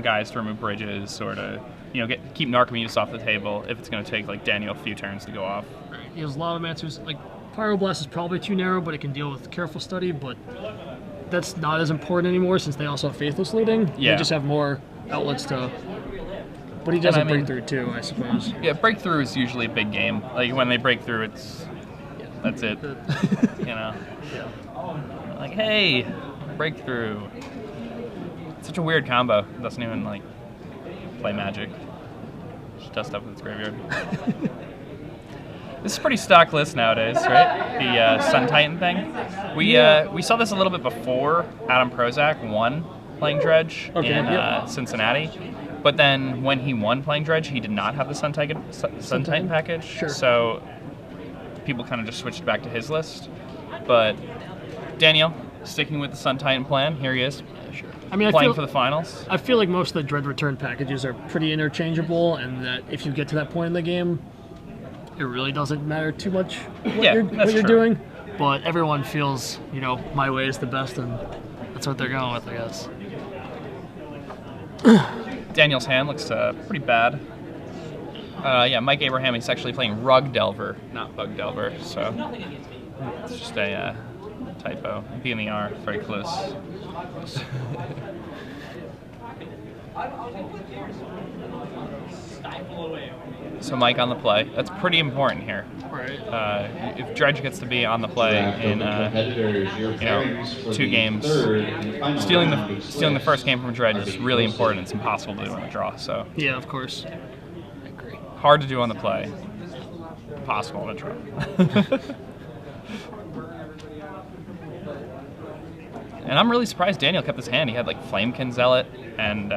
guys to remove bridges or to, keep Narcomedes off the table if it's going to take like Daniel a few turns to go off. He has a lot of answers. Like Pyroblast is probably too narrow, but it can deal with Careful Study. But that's not as important anymore since they also have Faithless Looting. Yeah. They just have more outlets to. But he does have Breakthrough too, I suppose. Yeah, Breakthrough is usually a big game. Like when they break through, that's it. Yeah. Like, hey, Breakthrough. It's such a weird combo. It doesn't even like play Magic. Just does stuff with its graveyard. This is a pretty stock list nowadays, right? The Sun Titan thing. We saw this a little bit before Adam Prozac won playing Dredge in Cincinnati. But then when he won playing Dredge, he did not have the Sun Titan package. Sure. So people kind of just switched back to his list. But Daniel, sticking with the Sun Titan plan, here he is. Sure. Playing for the finals. I feel like most of the Dread Return packages are pretty interchangeable, and that if you get to that point in the game, it really doesn't matter too much what you're doing. But everyone feels, my way is the best, and that's what they're going with, I guess. Daniel's hand looks pretty bad. Mike Abraham, he's actually playing Rug Delver, not Bug Delver, so it's just a typo. B and the R, very close. So Mike on the play. That's pretty important here. Right. If Dredge gets to be on the play in 2 games, stealing the first game from Dredge is really important. It's impossible to do on the draw. So yeah, of course. I agree. Hard to do on the play. Possible on the draw. And I'm really surprised Daniel kept his hand. He had like Flamekin Zealot, and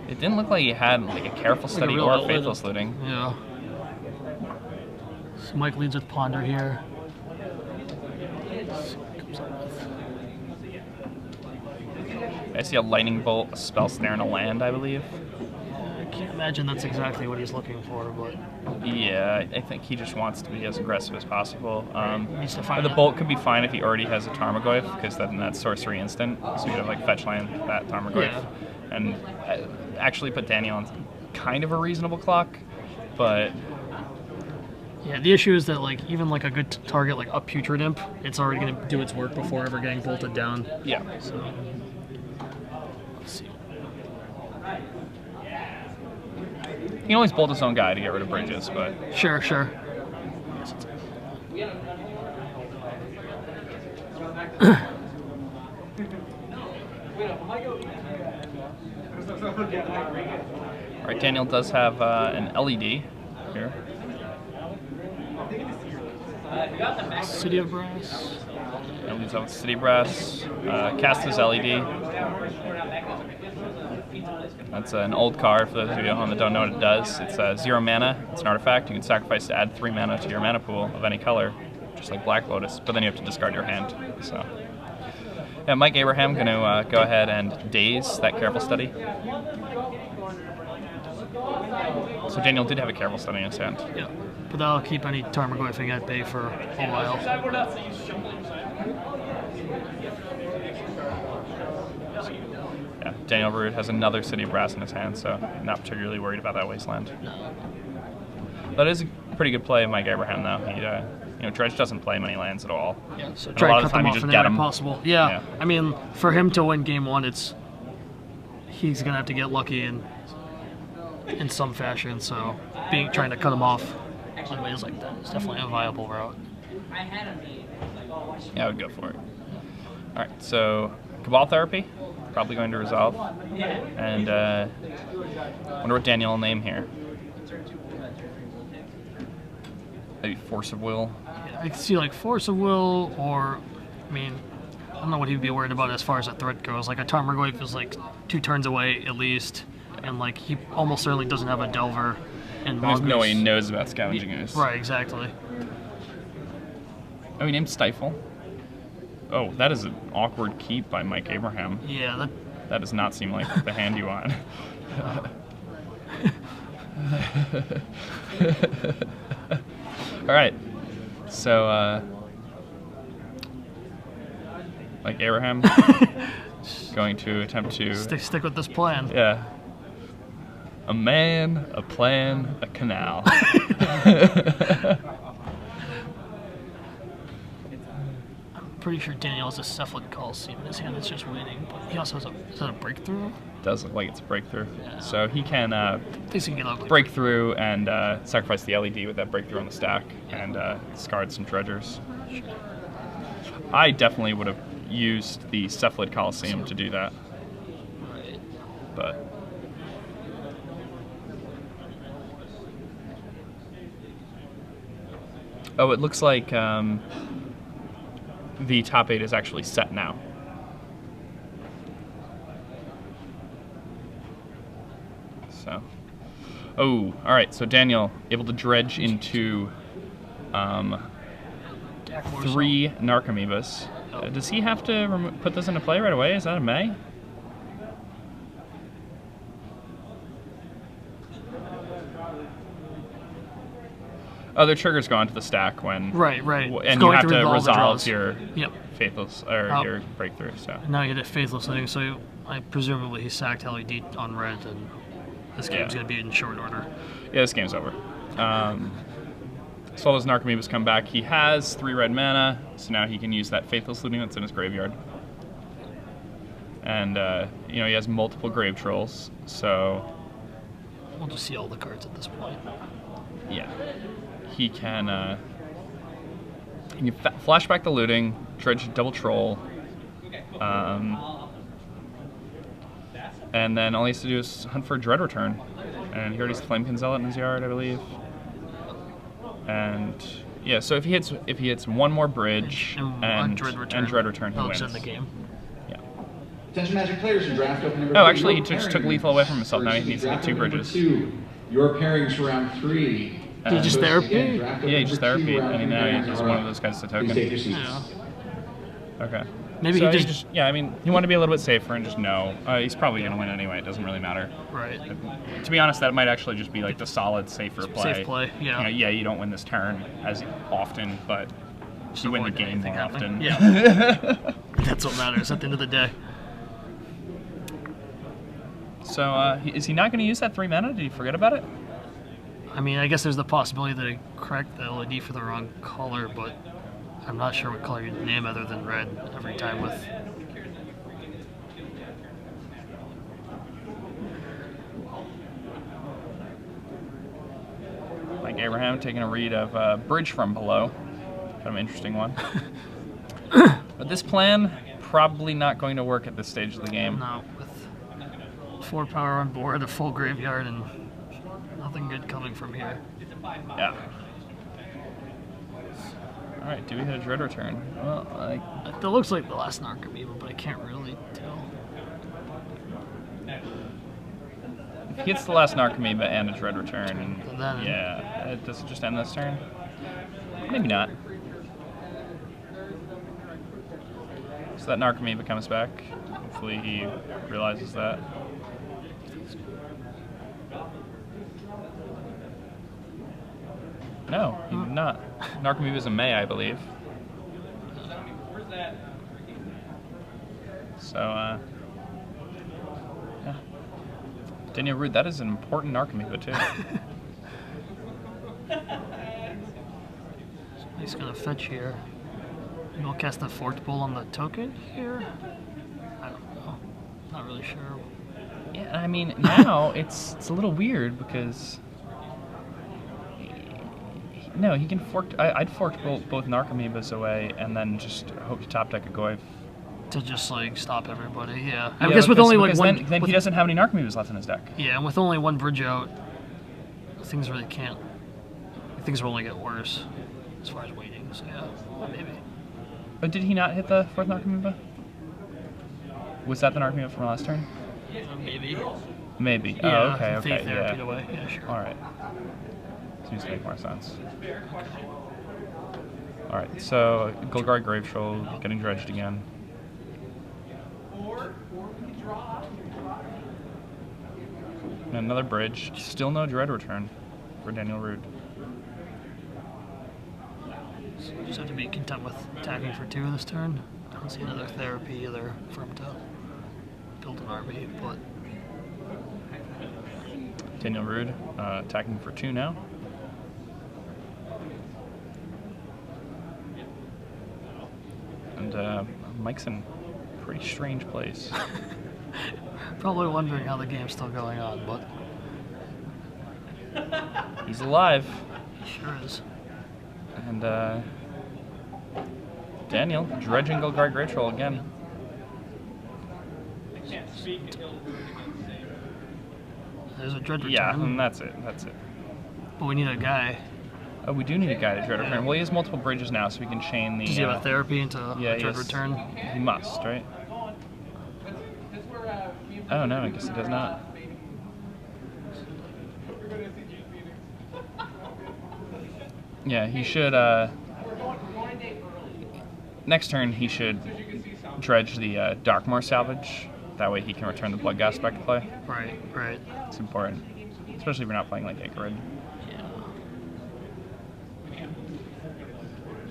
it didn't look like he had like a Careful Study or a Faithless Looting. Yeah. So Mike leads with Ponder here. I see a Lightning Bolt, a Spell Snare, and a land, I believe. I can't imagine that's exactly what he's looking for, but... Yeah, I think he just wants to be as aggressive as possible. Needs to find the Bolt could be fine if he already has a Tarmogoyf, because then that's sorcery instant, so you'd have like fetch land that Tarmogoyf. Yeah. And actually put Daniel on kind of a reasonable clock, but... Yeah, the issue is that even a good target like up Putrid Imp, it's already going to do its work before ever getting bolted down. Yeah. So, let's see. He can always bolt his own guy to get rid of bridges, but... Sure. Alright, Daniel does have an LED here. City of Brass. And leaves out with City Brass. Cast his LED. That's an old card for those of you at home that don't know what it does. It's 0 mana. It's an artifact. You can sacrifice to add 3 mana to your mana pool of any color, just like Black Lotus, but then you have to discard your hand. So, yeah, Mike Abraham going to go ahead and daze that Careful Study. So Daniel did have a Careful Study in his hand. Yeah, but that'll keep any Tarmogoyfing at bay for a while. Yeah, Daniel Root has another City of Brass in his hand, so not particularly worried about that wasteland. No. That is a pretty good play of Mike Abraham, though. He, Dredge doesn't play many lands at all. Yeah, so and try a lot to of cut the time them you off just in get any them. way possible. Yeah, I mean, for him to win game 1, he's gonna have to get lucky in some fashion. So trying to cut him off in ways like that is definitely a viable route. Yeah, I would go for it. All right, so Cabal Therapy, probably going to resolve. And wonder what Daniel will name here. Maybe Force of Will. Yeah, I can see Force of Will, or I don't know what he'd be worried about as far as a threat goes. Like a Tarmogoyf is 2 turns away at least, and he almost certainly doesn't have a Delver. And There's no way he knows about Scavenging Ooze. Right, exactly. Oh, he named Stifle. Oh, that is an awkward keep by Mike Abraham. Yeah, that does not seem like the hand you want. All right, so Mike Abraham going to attempt to stick with this plan. Yeah. A man, a plan, a canal. Pretty sure Daniel has a Cephalid Coliseum in his hand that's just waiting, but he also has is that a breakthrough? Does look like it's a breakthrough. Yeah. So he can Things can get ugly. break through and sacrifice the LED with that breakthrough on the stack and discard some dredgers. Sure. I definitely would have used the Cephalid Coliseum to do that. Right. But oh, it looks like the top 8 is actually set now. So, oh, all right. So Daniel able to dredge into 3 Narcomoebas. Does he have to put this into play right away? Is that a May? Oh, the triggers go onto the stack when Right. and you have to resolve your faithless or your breakthrough. So now you get a faithless ending. So I presumably he sacked LED on red, and this game's gonna be in short order. Yeah, this game's over. So all those Narcomoebas come back. He has 3 red mana, so now he can use that faithless looting that's in his graveyard. And you know, he has multiple grave trolls, so we'll just see all the cards at this point. Yeah. He can flash back the looting, dredge double troll, and then all he has to do is hunt for a Dread Return. And he already has Flamekin Zealot in his yard, I believe. And yeah, so if he hits one more bridge and Dread Return, he wins. In the game. Yeah. Attention Magic players in draft open number Oh, 3. actually, he just took lethal away from himself. Now he needs to get 2 bridges. Your pairings for round 3. Did he just therapy? Yeah, he just therapy, and now he's one of those guys to token. Yeah. Okay. Maybe so he just yeah, I mean, you want to be a little bit safer and just know he's probably going to win anyway. It doesn't really matter. Right. To be honest, that might actually just be like the solid, safer play. Safe play, yeah. You know, yeah, you don't win this turn as often, but you win the game more often. Yeah. That's what matters at the end of the day. So, is he not going to use that 3 mana? Did he forget about it? I mean, I guess there's the possibility that he cracked the LED for the wrong color, but I'm not sure what color you'd name other than red every time with. Like Abraham taking a read of Bridge from Below. Kind of an interesting one. But this plan, probably not going to work at this stage of the game. No, with 4 power on board, a full graveyard, and nothing good coming from here. Yeah. Alright, do we hit a Dread Return? Well, That looks like the last Narcomoeba, but I can't really tell. if he hits the last Narcomoeba and a Dread Return, and then, yeah, does it just end this turn? Maybe not. So that Narcomoeba comes back. Hopefully he realizes that. No, he did not. Narcomoeba is a May, I believe. So, yeah. Daniel Rude, that is an important Narcomoeba, too. He's gonna fetch here. Maybe we'll cast the Forked Bowl on the token here? I don't know. Not really sure. Yeah, I mean, now it's a little weird because... No, he can fork... I'd fork both Narcomoebas away and then just hope to top deck a Goyf. To just, like, stop everybody, yeah. I guess with only, like, one... Then he doesn't have any Narcomoebas left in his deck. Yeah, and with only one bridge out, things really can't... Things will only get worse as far as waiting, so yeah, maybe. But did he not hit the 4th Narcomoeba? Was that the Narcomoeba from last turn? Maybe. Maybe. Yeah, oh, okay, okay, therapy away. Yeah, sure. Alright. Seems to make more sense. Alright, so Golgari Grave Troll getting dredged again. And another bridge. Still no Dread Return for Daniel Rude. So just have to be content with attacking for 2 this turn. I don't see another therapy either for him to build an army, but Daniel Rude attacking for 2 now. And Mike's in a pretty strange place. probably wondering how the game's still going on, but He's alive. he sure is. And Daniel dredging Golgari Great Troll again. There's a dread return. Yeah, and that's it. That's it. But we need a guy. Oh, we do need a guy to dread return. Well, he has multiple bridges now, so we can chain the. Does he have a therapy into yeah, dread return? He must, right? Oh no, I guess he does not. Yeah, he should. Next turn, he should dredge the Darkmoor salvage. That way, he can return the Bloodghast back to play. Right, right. It's important, especially if you're not playing like Icarid.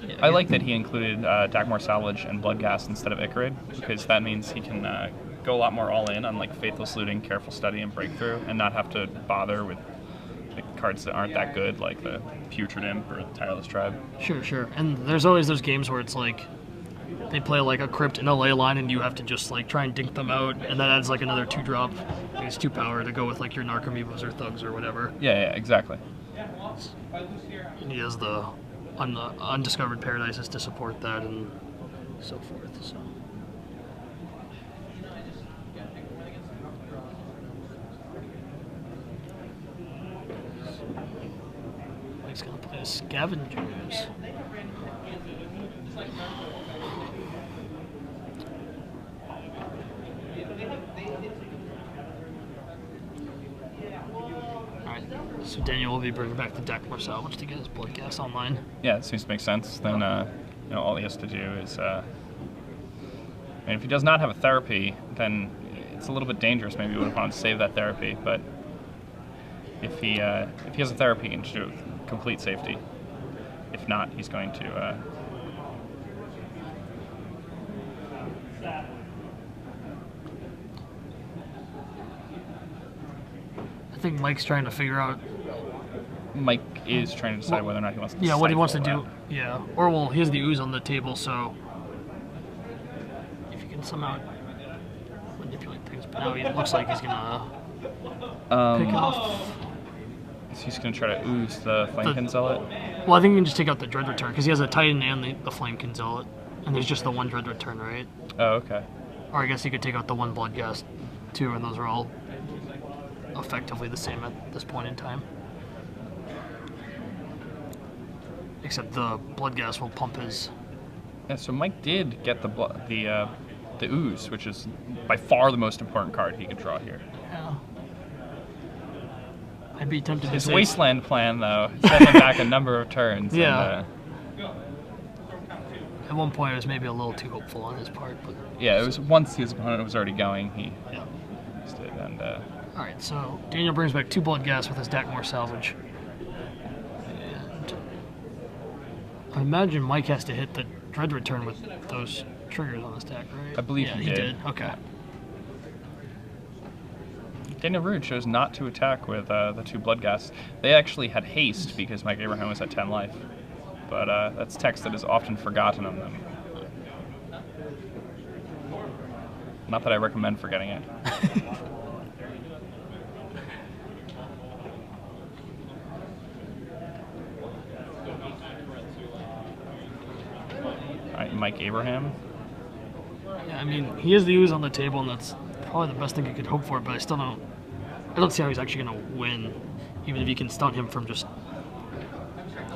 Yeah. I like that he included Darkmoor salvage and Bloodghast instead of Icarid, because that means he can go a lot more all in on like Faithless Looting, Careful Study, and Breakthrough, and not have to bother with like cards that aren't that good, like the Putrid Imp or the Tireless Tribe. Sure, sure. And there's always those games where it's like they play like a Crypt in a ley line, and you have to just like try and dink them out, and that adds like another 2-drop. It's 2 power to go with like your Narcomoebas or Thugs or whatever. Yeah, yeah, exactly. And he has the Undiscovered Paradises to support that and so forth. So. Mike's gonna play Scavengers. Alright, so Daniel will be bringing back the Darkmoor salvage to get his Bloodghast online. Yeah, it seems to make sense. Then all he has to do is, and if he does not have a therapy, then it's a little bit dangerous. Maybe we would want to save that therapy, but if he has a therapy, he can just do it with complete safety. If not, he's going to. I think Mike's trying to figure out. Mike is trying to decide whether or not he wants to. Yeah, what he wants to stifle do. Yeah, or well, he has the ooze on the table, so if you can somehow manipulate things. But now it looks like he's gonna pick it off. So he's going to try to ooze the Flamekin Zealot. Well, I think he can just take out the Dread Return because he has a Titan and the Flamekin Zealot, and there's just the one Dread Return, right? Oh, okay. Or I guess he could take out the one Bloodghast too, and those are all effectively the same at this point in time. Except the Bloodghast will pump his. Yeah, so Mike did get the ooze, which is by far the most important card he could draw here. Yeah. I'd be tempted to His say Wasteland plan, though, set him back a number of turns. Yeah. And, at one point it was maybe a little too hopeful on his part, but yeah, it was once his opponent was already going, he yeah. used it. And All right, so Daniel brings back 2 Bloodghast with his Darkmoor salvage. And I imagine Mike has to hit the Dread Return with those triggers on the stack, right? I believe yeah, he he did. Okay. Daniel Rude chose not to attack with the 2 Bloodghasts. They actually had haste because Mike Abraham was at 10 life. But that's text that is often forgotten of them. Not that I recommend forgetting it. Alright, Mike Abraham. Yeah, I mean, he has the ooze on the table, and that's probably the best thing you could hope for, but I don't see how he's actually going to win, even if you can stun him from just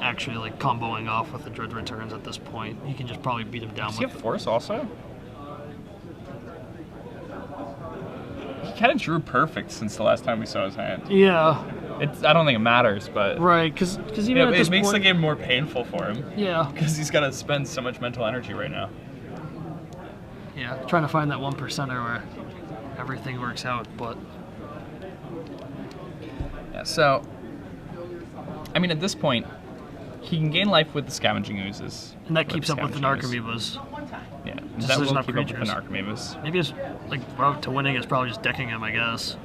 actually like comboing off with the Dread Returns at this point. You can just probably beat him down Does with he have Force also? He kind of drew perfect since the last time we saw his hand. Yeah. I don't think it matters, but Right, because even at this it makes point, the game more painful for him. Yeah. Because he's got to spend so much mental energy right now. Yeah, trying to find that 1%er where everything works out, but Yeah, so I mean, at this point, he can gain life with the Scavenging Oozes. and that keeps up with the Scavenging Ooze. Narcomoebas. Yeah. Just that there's will enough keep up with creatures. an Archimedes. Maybe it's like route to winning is probably just decking him, I guess.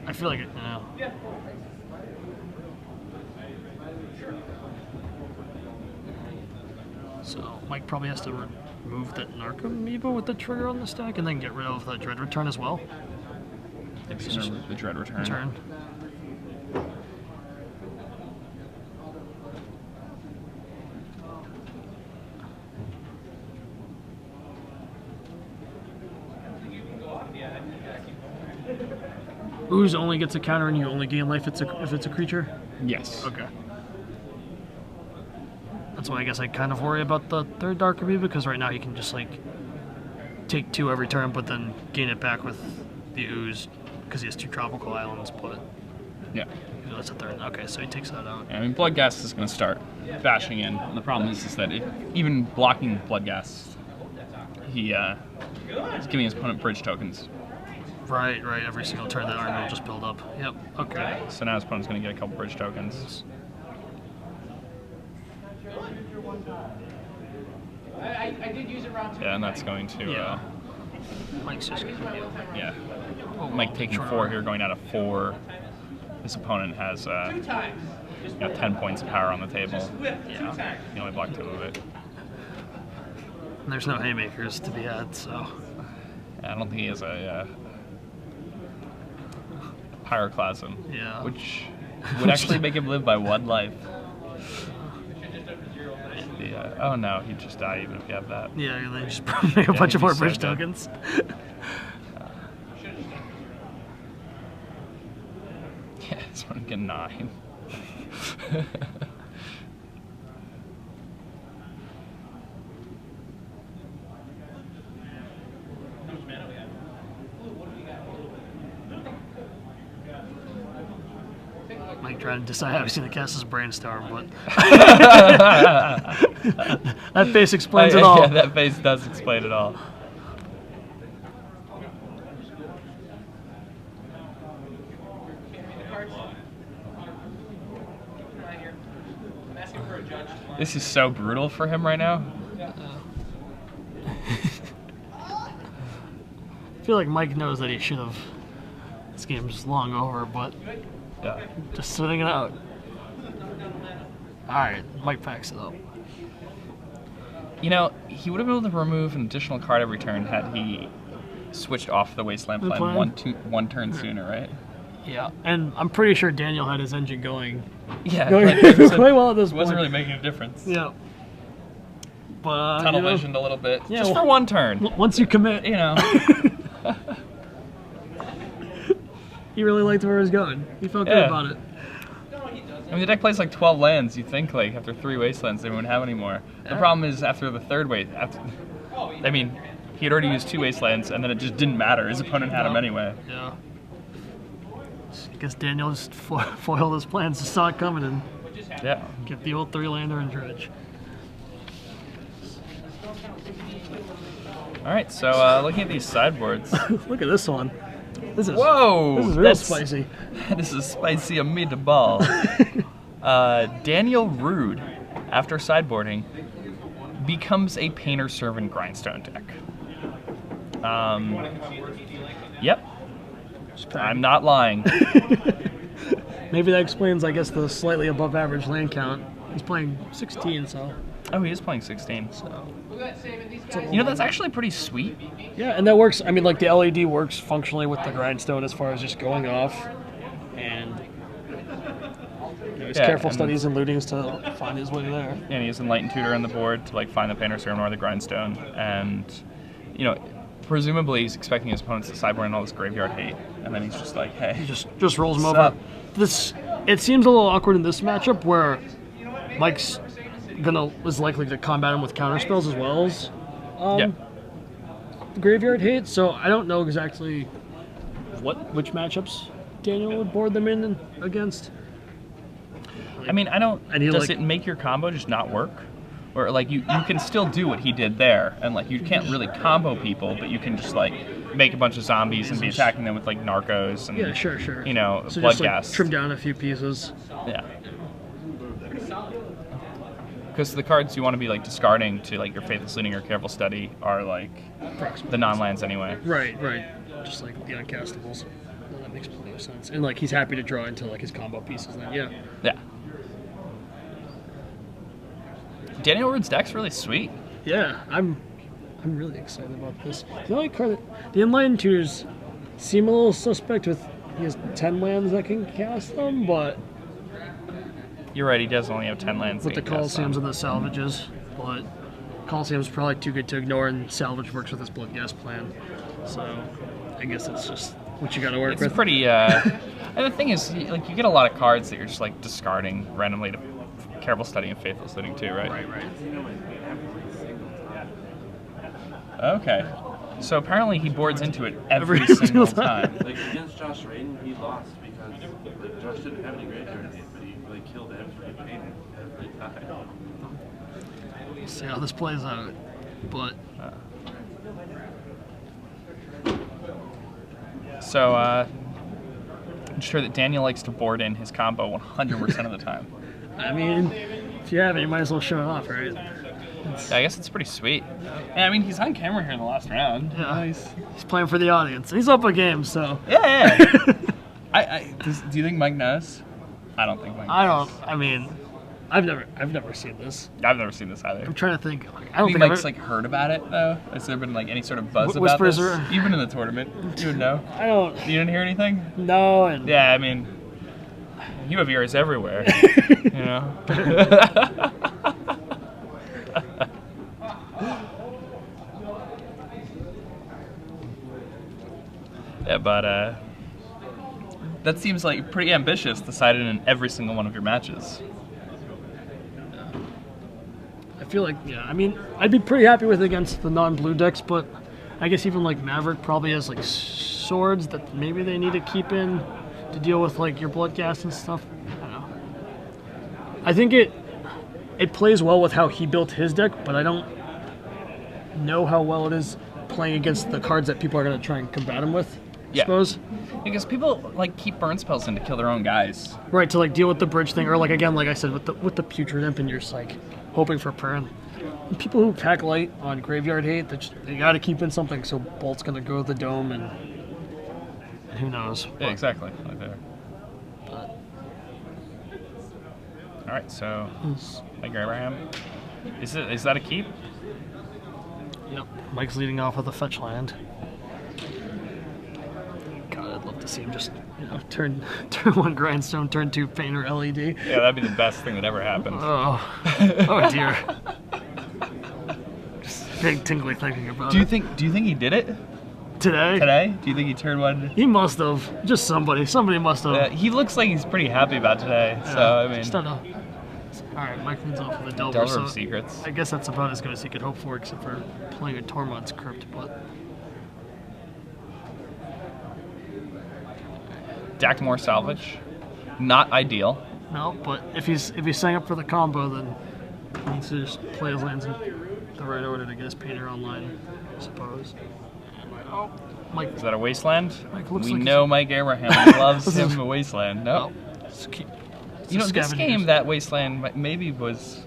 I feel like it. So Mike probably has to remove that Narcomoeba with the trigger on the stack, and then get rid of the Dread Return as well. Maybe he's gonna remove the Dread Return. Ooze only gets a counter and you only gain life if it's a creature? Yes. Okay. That's why I guess I kind of worry about the third Dark Amoeba, because right now he can just like take 2 every turn, but then gain it back with the Ooze because he has 2 tropical islands. But yeah, that's a third. Okay, so he takes that out. Yeah, I mean, Bloodghast is going to start bashing in. And the problem is that even blocking Bloodghast, he's giving his opponent bridge tokens. Right. Every single turn that army will just build up. Yep. Okay. So now his opponent's going to get a couple bridge tokens. I did use it around 2. Yeah, and that's going to. Mike's just gonna. Yeah. Mike taking 4 here, going out of 4. His opponent has 10 points of power on the table. Yeah. He only blocked 2 of it. And there's no haymakers to be had, so. I don't think he has a Pyroclasm, Yeah. which would actually make him live by 1 life. Oh no, he'd just die even if you have that. Yeah, and then just make a bunch of more bridge tokens. Yeah, this one get 9. Mike trying to decide how he's going to cast his Brainstorm, but that face explains it all. Yeah, that face does explain it all. This is so brutal for him right now. I feel like Mike knows that he should have. This game's long over, but Yeah. just sitting it out. Alright, Mike packs it up. You know, he would have been able to remove an additional card every turn had he switched off the Wasteland plan one turn sooner, right? Yeah, and I'm pretty sure Daniel had his engine going. Yeah, Quite well at this point. Wasn't really making a difference. Yeah. But Tunnel visioned a little bit, yeah, just for 1 turn. Once you commit, You know. he really liked where he was going. He felt good Yeah. about it. I mean, the deck plays like 12 lands. You think like after 3 Wastelands they wouldn't have any more. The problem is after the 3rd I mean, he had already used 2 Wastelands and then it just didn't matter. His opponent had him anyway. Yeah. I guess Daniel just foiled his plans, just saw it coming and Yeah. get the old 3-lander and dredge. All right, so looking at these sideboards. Look at this one. This is Whoa! This is real spicy. This is spicy a meatball. Daniel Rude, after sideboarding, becomes a Painter Servant Grindstone deck. Yep. I'm not lying. Maybe that explains, I guess, the slightly above average land count. He's playing 16, so. Oh, he is playing 16. So. You know, that's actually pretty sweet. Yeah, and that works. I mean, like, the LED works functionally with the Grindstone as far as just going off. And his careful studies and lootings to find his way there. And he has Enlightened Tutor on the board to like find the Painter Servant or the Grindstone. And, you know, presumably he's expecting his opponents to sideboard and all this graveyard hate. And then he's just like, hey. He just rolls him What's over. up? It seems a little awkward in this matchup where Mike's is likely to combat him with counter spells as well as graveyard hate. So I don't know exactly which matchups Daniel would board them in against. I mean, does it make your combo just not work? Or like you can still do what he did there, and like you can't really combo people, but you can just like make a bunch of zombies and be attacking them with like narcos and sure. you know, So blood just, like, gas. trim down a few pieces. Yeah. Because the cards you want to be like discarding to like your Faithless Looting or Careful Study are like the non-lands anyway. Right. Just like the uncastables. Well, that makes plenty of sense. And like he's happy to draw into like his combo pieces then, yeah. Yeah. Daniel Rude's deck's really sweet. Yeah, I'm really excited about this. The only card that the Enlightened Tutors seem a little suspect with he has 10 lands that can cast them, but You're right, he does only have 10 lands. with the Colosseums and the Salvages, but Colosseum's probably too good to ignore, and Salvage works with his Bloodghast plan. So I guess it's just what you got to work with. It's pretty. And the thing is, like, you get a lot of cards that you're just like discarding randomly to Careful Study and Faithless Looting too, right? Right. Okay. So apparently he boards into it every single time. Like against Josh Raiden, he lost because like Josh didn't have any graveyard hate, but he like killed every painter every time. We'll see how this plays out, but So I'm sure that Daniel likes to board in his combo 100% of the time. I mean, if you have it, you might as well show it off, right? I guess it's pretty sweet. Yeah, I mean, he's on camera here in the last round. Yeah. Nice. He's playing for the audience. He's up a game, so. Yeah. Do you think Mike knows? I don't think Mike knows. I mean, I've never seen this. I've never seen this either. I'm trying to think. I I don't think think Mike's like heard about it though. Has there been like any sort of buzz about Whispers this? are- Even in the tournament, you would know. I don't You didn't hear anything? know. And Yeah, I mean, you have ears everywhere. You know. Yeah, but that seems like pretty ambitious. Decided in every single one of your matches. I feel like, yeah, I mean, I'd be pretty happy with it against the non-blue decks, but I guess even like Maverick probably has like swords that maybe they need to keep in to deal with like your Bloodghast and stuff. I don't know. I think it plays well with how he built his deck, but I don't know how well it is playing against the cards that people are going to try and combat him with. I Yeah. suppose. Because people like keep burn spells in to kill their own guys. Right, to like deal with the bridge thing, or like again, like I said, with the Putrid Imp, and you're just like hoping for Perrin. And people who pack light on Graveyard Hate, they got to keep in something, so Bolt's gonna go to the dome, and who knows? Yeah, exactly. Like there. But All right, so Mike Abraham, is that a keep? yep, Mike's leading off with a fetch land. God, I'd love to see him just turn one Grindstone, turn two Painter LED. Yeah, that'd be the best thing that ever happened. Oh dear. Just big tingly thinking about Do you it. think he did it Today? Do you think he turned one? He must have. Just somebody must have. He looks like he's pretty happy about today. So I mean, Just don't know. All right, Mike leads off with a Delver. Delver So of Secrets. I guess that's about as good as he could hope for, except for playing a Tormod's Crypt. But Dackmore Salvage, not ideal. no. But if he's setting up for the combo, then he needs to just play his lands in the right order to get his Painter online, I suppose. Oh, Mike. Is that a Wasteland? Mike looks We like know Mike Abraham loves him a Wasteland. No. Just keep- You know, this game, that Wasteland maybe was...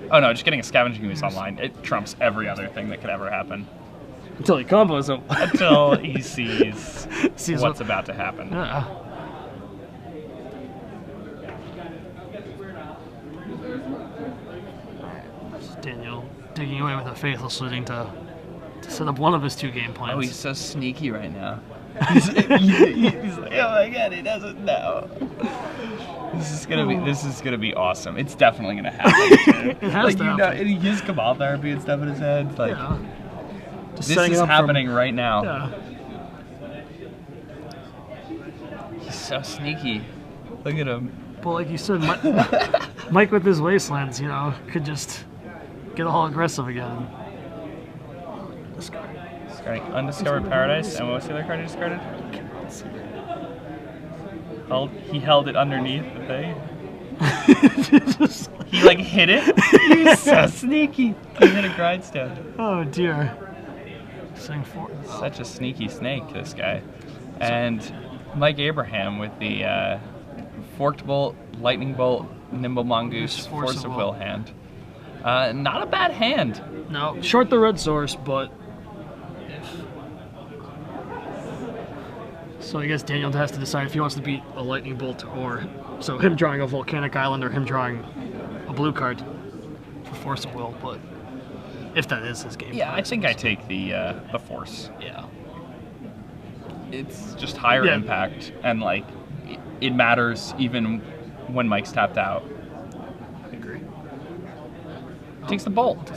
Oh no, just getting a Scavenging Ooze online, it trumps every other thing that could ever happen. until he combos him. Until he sees Sees what's what- about to happen. Yeah. Daniel digging away with a Faithless Looting to set up one of his 2 game plans. Oh, he's so sneaky right now. He's like, oh my god, he doesn't know. This is gonna be awesome. It's definitely gonna happen. It has like to you happen. know, and he has Cabal Therapy and stuff in his head. Like Yeah. Just this setting is up happening right now. Yeah. He's so sneaky. Look at him. But like you said, Mike with his Wastelands, could just get all aggressive again. Discard. Discarding Undiscovered Paradise, and what was the other card he discarded? He held it underneath the thing. He like hit it. He's so sneaky. He hit a Grindstone. Oh dear. Sing for Such a sneaky snake, this guy. And Mike Abraham with the Forked Bolt, Lightning Bolt, Nimble Mongoose, Force of Will hand. Not a bad hand. No, short the red source, but so I guess Daniel has to decide if he wants to beat a lightning bolt or so him drawing a volcanic island or him drawing a blue card for force of will. But if that is his game, Yeah, I think I take the force. yeah. It's just higher Yeah. impact, and like it matters even when Mike's tapped out. I agree. Takes the bolt.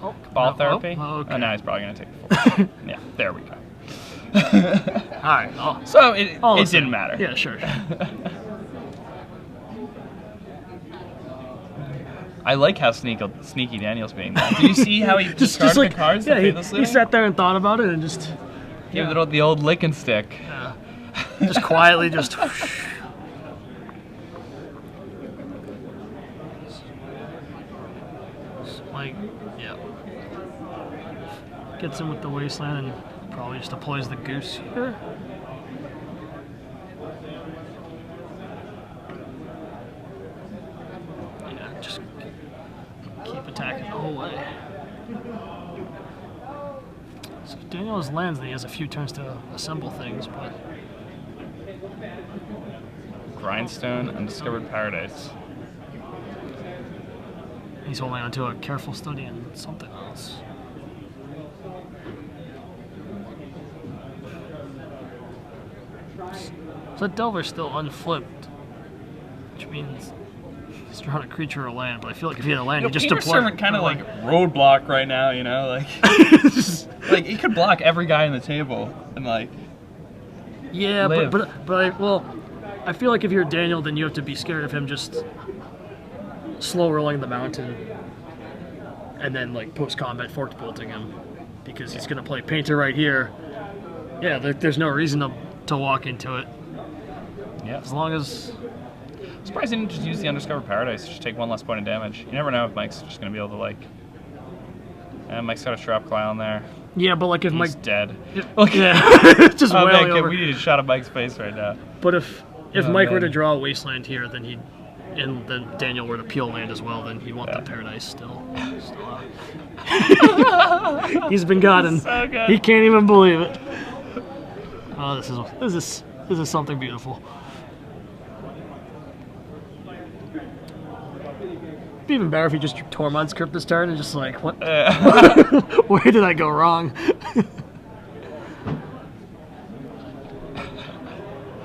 Oh, Ball no, therapy. Oh, okay. Oh, now he's probably gonna take the force. Yeah, there we go. All right. Oh, So it the same. didn't matter. Yeah, sure. I like how sneaky Daniel's being. There. Did you see how he discarded like the cards? yeah, to pay this he looting? sat there and thought about it and just Gave it the old lick and stick. just quietly just. Like, yeah. Gets him with the wasteland and probably just deploys the goose here. Yeah, just keep attacking the whole way. So if Daniel has lands, then he has a few turns to assemble things, but Grindstone, Undiscovered Paradise. he's holding on to a careful study and something else. So that Delver's still unflipped, which means he's drawing a creature or land, but I feel like if he had a land, he'd just Painter deploy. Servant kind of like roadblock right now, you know, like like he could block every guy in the table and like. Yeah, live. well, I feel like if you're Daniel, then you have to be scared of him just slow rolling the mountain and then like post combat forked bolting him because he's gonna play Painter right here. Yeah, there's no reason to walk into it Yeah. as long as. Surprised he didn't just use the Undiscovered Paradise to just take one less point of damage. You never know if Mike's just gonna be able to like. And Mike's got a Shrap Claw on there. Yeah, but like if He's Mike, dead. yeah, just Oh wailing man, over. we need a shot of Mike's face right now. But if Oh, Mike were man. to draw a wasteland here, then and then Daniel were to peel land as well, then he'd want Yeah. the paradise still out. He's been gotten. So good. He can't even believe it. Oh, this is something beautiful. It'd be even better if he just Tormod's Crypt this turn and just like, what? Where did I go wrong?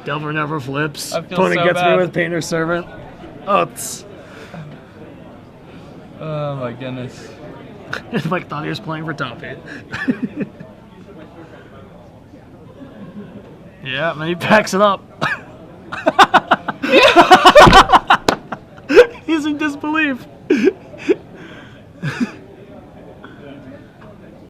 Delver never flips. I feel Opponent so gets bad. me with Painter Servant. Oh, it's. Oh my goodness. Mike thought he was playing for top 8. Yeah, and he backs it up.